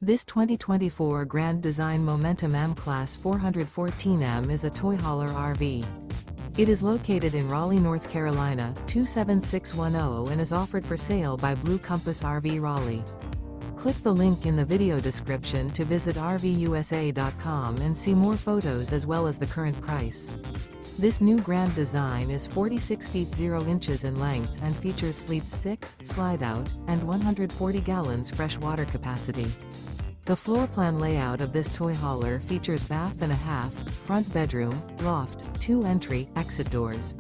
This 2024 Grand Design Momentum M-Class 414M is a toy hauler RV. It is located in Raleigh, North Carolina, 27610 and is offered for sale by Blue Compass RV Raleigh. Click the link in the video description to visit RVUSA.com and see more photos as well as the current price. This new grand design is 46 feet 0 inches in length and features sleeps 6, slide-out, and 140 gallons fresh water capacity. The floor plan layout of this toy hauler features bath and a half, front bedroom, loft, 2 entry, exit doors.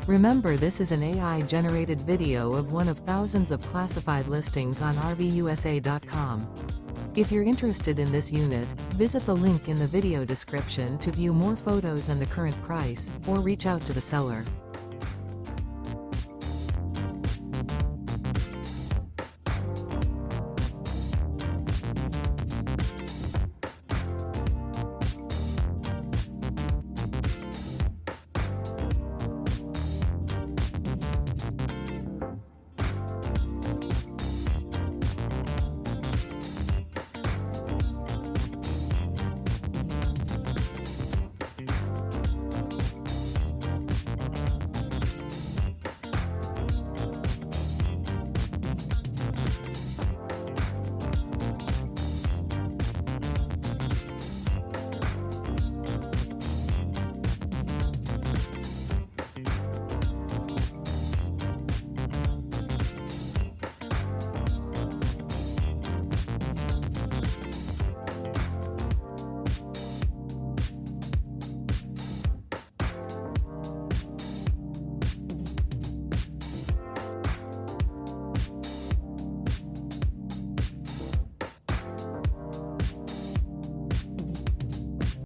Remember, this is an AI-generated video of one of thousands of classified listings on RVUSA.com. If you're interested in this unit, visit the link in the video description to view more photos and the current price, or reach out to the seller.